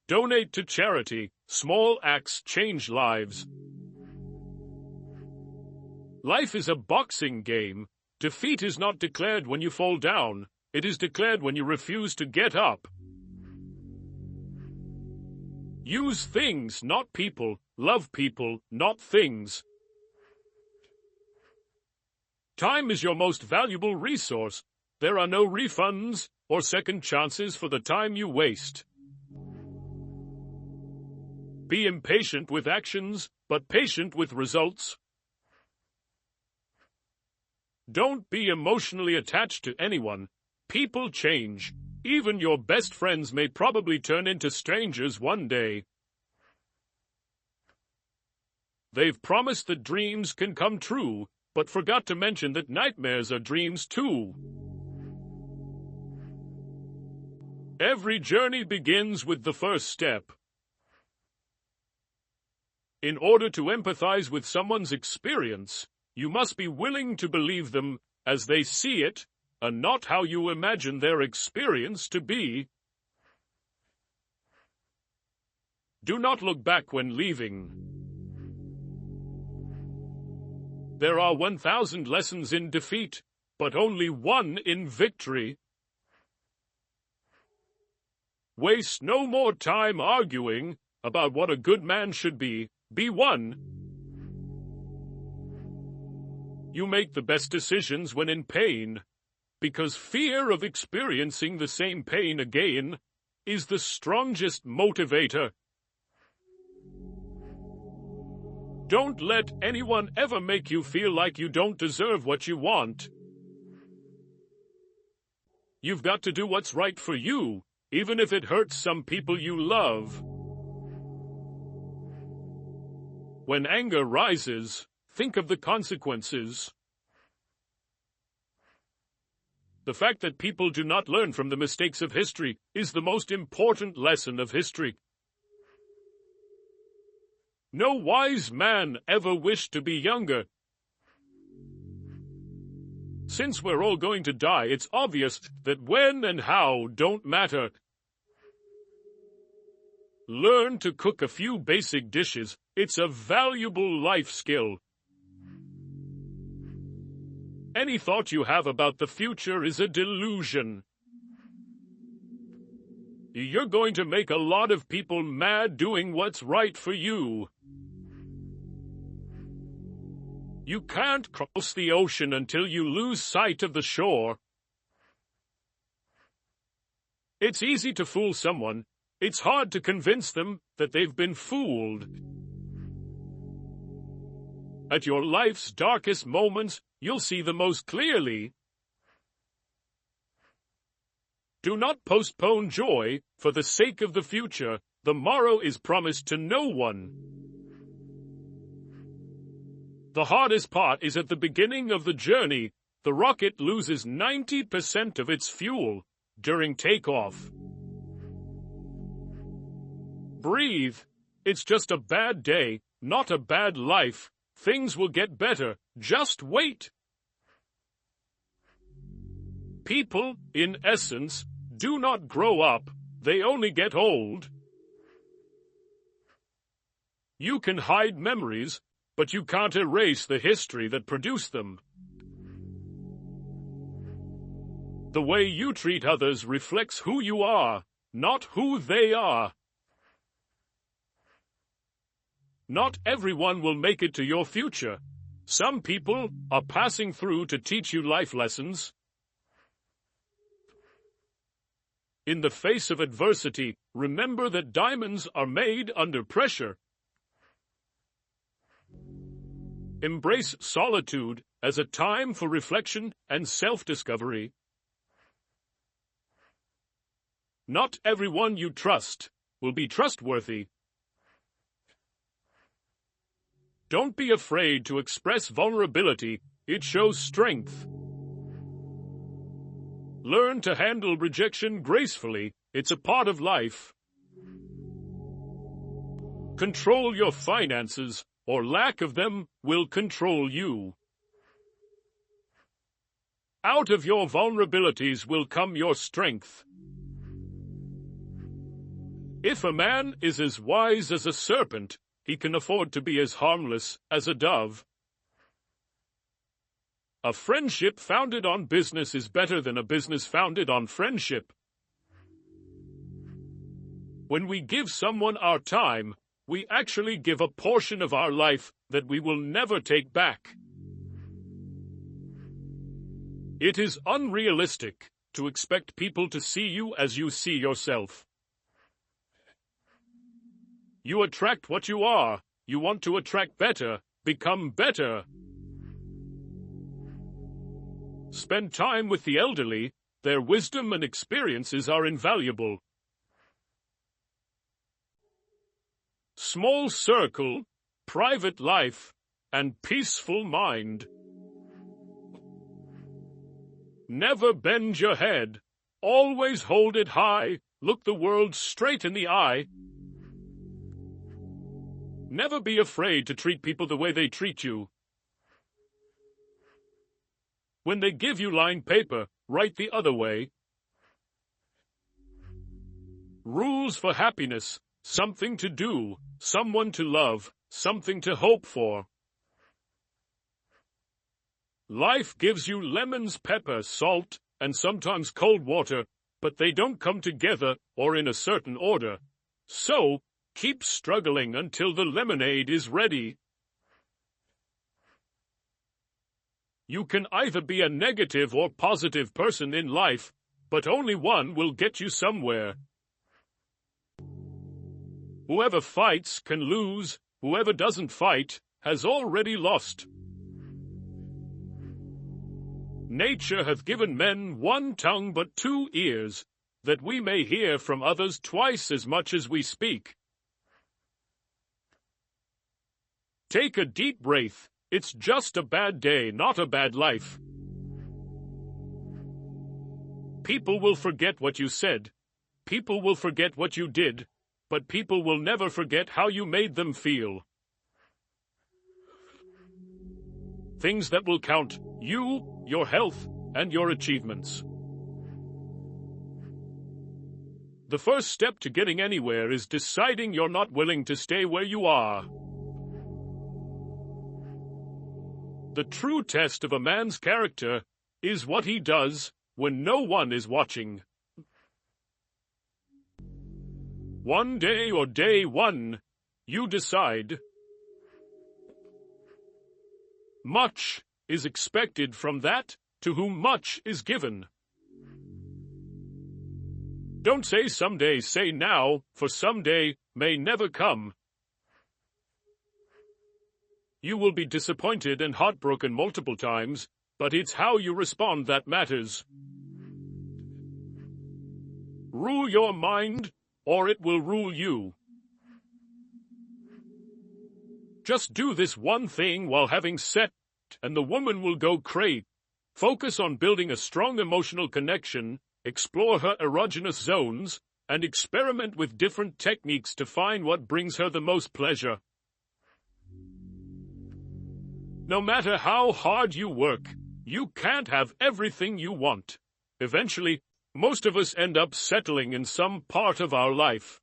Donate to charity. Small acts change lives. Life is a boxing game. Defeat is not declared when you fall down. It is declared when you refuse to get up. Use things, not people. Love people, not things. Time is your most valuable resource. There are no refunds or second chances for the time you waste. Be impatient with actions, but patient with results. Don't be emotionally attached to anyone. People change. Even your best friends may probably turn into strangers one day. They've promised that dreams can come true, but forgot to mention that nightmares are dreams too. Every journey begins with the first step. In order to empathize with someone's experience, you must be willing to believe them as they see it, and not how you imagine their experience to be. Do not look back when leaving. There are 1,000 lessons in defeat, but only one in victory. Waste no more time arguing about what a good man should be. Be one. You make the best decisions when in pain, because fear of experiencing the same pain again is the strongest motivator. Don't let anyone ever make you feel like you don't deserve what you want. You've got to do what's right for you, even if it hurts some people you love. When anger rises, think of the consequences. The fact that people do not learn from the mistakes of history is the most important lesson of history. No wise man ever wished to be younger. Since we're all going to die, it's obvious that when and how don't matter. Learn to cook a few basic dishes. It's a valuable life skill. Any thought you have about the future is a delusion. You're going to make a lot of people mad doing what's right for you. You can't cross the ocean until you lose sight of the shore. It's easy to fool someone. It's hard to convince them that they've been fooled. At your life's darkest moments, you'll see the most clearly. Do not postpone joy for the sake of the future. The morrow is promised to no one. The hardest part is at the beginning of the journey. The rocket loses 90% of its fuel during takeoff. Breathe. It's just a bad day, not a bad life. Things will get better. Just wait. People, in essence, do not grow up. They only get old. You can hide memories, but you can't erase the history that produced them. The way you treat others reflects who you are, not who they are. Not everyone will make it to your future. Some people are passing through to teach you life lessons. In the face of adversity, remember that diamonds are made under pressure. Embrace solitude as a time for reflection and self-discovery. Not everyone you trust will be trustworthy. Don't be afraid to express vulnerability. It shows strength. Learn to handle rejection gracefully. It's a part of life. Control your finances, or lack of them will control you. Out of your vulnerabilities will come your strength. If a man is as wise as a serpent, he can afford to be as harmless as a dove. A friendship founded on business is better than a business founded on friendship. When we give someone our time, we actually give a portion of our life that we will never take back. It is unrealistic to expect people to see you as you see yourself. You attract what you are. You want to attract better, become better. Spend time with the elderly. Their wisdom and experiences are invaluable. Small circle, private life, and peaceful mind. Never bend your head. Always hold it high. Look the world straight in the eye. Never be afraid to treat people the way they treat you. When they give you lined paper, write the other way. Rules for happiness. Something to do, someone to love, something to hope for. Life gives you lemons, pepper, salt, and sometimes cold water, but they don't come together or in a certain order. So, keep struggling until the lemonade is ready. You can either be a negative or positive person in life, but only one will get you somewhere. Whoever fights can lose. Whoever doesn't fight has already lost. Nature hath given men one tongue but 2 ears, that we may hear from others twice as much as we speak. Take a deep breath. It's just a bad day, not a bad life. People will forget what you said. People will forget what you did. But people will never forget how you made them feel. Things that will count: you, your health, and your achievements. The first step to getting anywhere is deciding you're not willing to stay where you are. The true test of a man's character is what he does when no one is watching. One day or day one, you decide. Much is expected from that to whom much is given. Don't say someday, say now, for someday may never come. You will be disappointed and heartbroken multiple times, but it's how you respond that matters. Rule your mind, or it will rule you. Just do this one thing while having sex, and the woman will go crazy. Focus on building a strong emotional connection, explore her erogenous zones, and experiment with different techniques to find what brings her the most pleasure. No matter how hard you work, you can't have everything you want. Eventually, most of us end up settling in some part of our life.